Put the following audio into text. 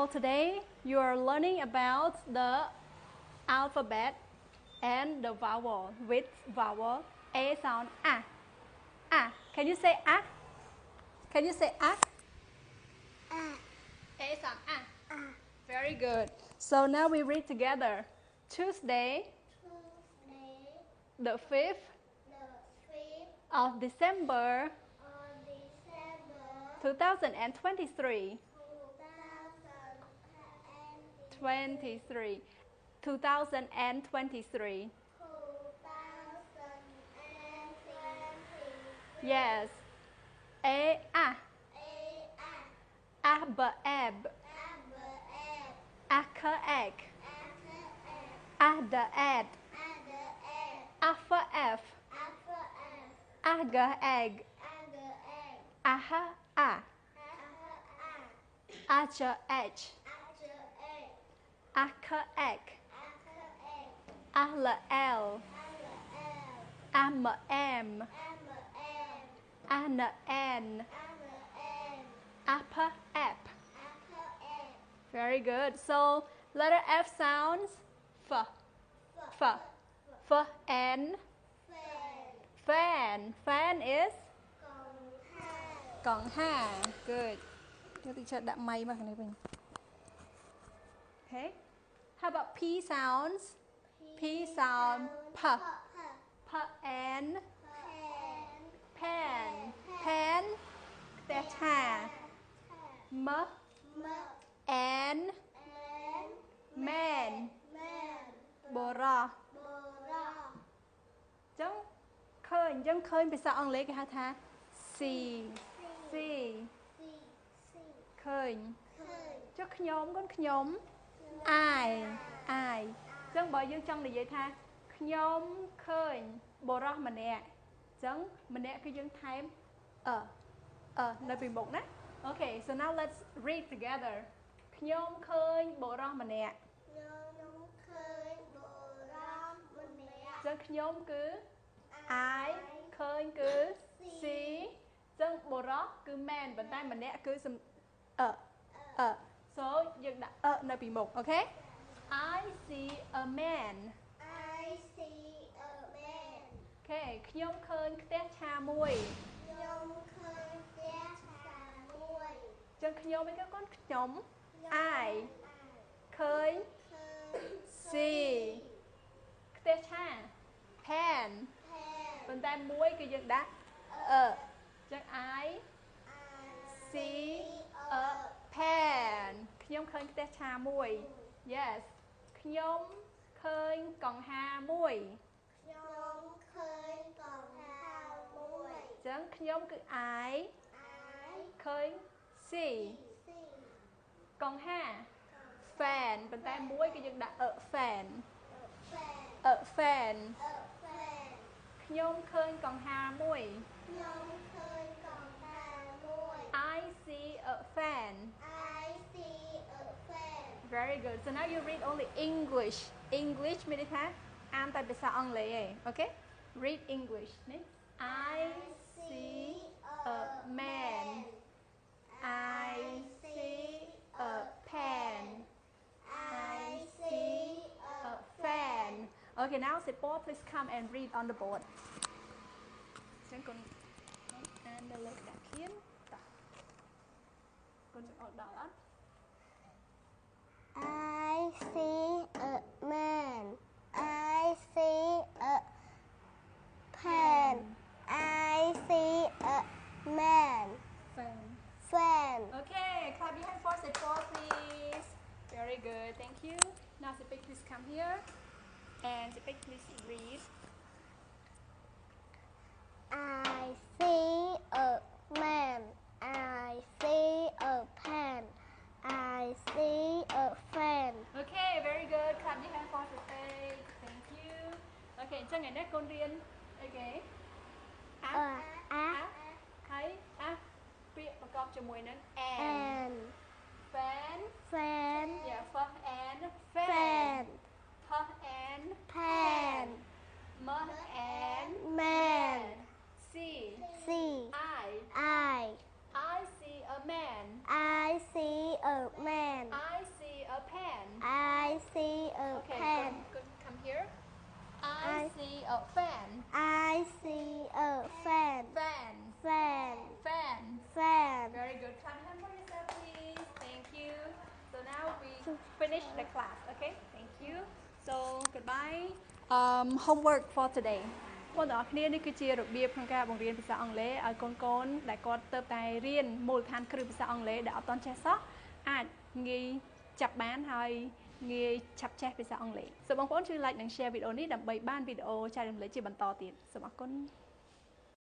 For today, you are learning about the alphabet and the vowel with vowel A sound A. A. Can you say A? Can you say A? A sound A. Very good. So now we read together. Tuesday, the 5th of December 2023. 2023. Yes. A b ab. A k egg. A d ad. A f f. A g egg. A h a. A j h. A k egg. A l l. A m m. A n n. A p ep. Very good. So letter F sounds f. F. F and fan. Fan is còng ha. Good. Đặt may vào cái này mình. Okay. How about P sounds? P sound p. P and pan. Pan. That's ha. M and man. Bồ rò. Chẳng khơi bị sao ông lấy cái hát ha. C. Khơi. Chứ nhóm con nhóm. Ai. Chẳng bởi dương trong này vậy tha. Nhóm khơi. Bồ rò mà nè. Chẳng mà nè cái dương thêm. Nơi bị một nè. Okay, so now let's read together. Nhóm khơi bồ rò mà nè. Chẳng nhóm cứ ai. Khơi cứ si. Chẳng bồ rò cứ man. Vẫn tay mà nè cứ xâm So dương đã nơi bị một, okay? I see a man. Okay, nhóm khơi tét cha mùi. Chẳng nhóm mấy cái con nhóm ai. Khơi si. Tét cha pan. Vẫn tay mùi cái dương đã chẳng ai see a pan. Nhóm khơi tét cha mùi. Yes. Nhóm khơi còn ha mùi. Chẳng nhóm cứ ai. Khơi si. Còn ha fan. Bên tay muối cái dân đã fan. Fan. Nhóm khơi còn ha mùi. I see a fan. Very good. So now you read only English. English mới đi ha. Am tại bị sao ông lấy okay? Read English. I see a man. I see a pen. I see a fan. Okay, now say Paul, please come and read on the board. Chẳng con and the leg đặt khiến. Con sẽ đọc đó. I see a man. I see a pen. I see a man. Fan. Okay, clap your hands for say Paul, please. Very good, thank you. Now Sipik, please come here. And Sipik, please read. I see a man. I see a pen. I see a fan. Okay, very good. Clap your hands for Sipik. Thank you. Okay, cho ngày nét con riêng. Okay. Thấy Biếtประกอบជាមួយនឹង and fan yeah for and fan puff and pan m and man see I I see a man I see a man I the class. Okay, thank you. So goodbye. Homework for today. បងប្អូនគ្នានេះគឺជារបៀបក្នុងការបង្រៀនភាសាអង់គ្លេសឲ្យកូនៗដែលគាត់ទៅតែរៀនមូលដ្ឋានគ្រឹះភាសាអង់គ្លេសដែលអត់ទាន់ចេះសោះអាចងាយចាប់បានហើយងាយឆាប់ចេះភាសាអង់គ្លេស So បងប្អូនជួយ like និង share វីដេអូនេះដើម្បីបានវីដេអូចែករំលែកជាបន្តទៀតសូមអរគុណ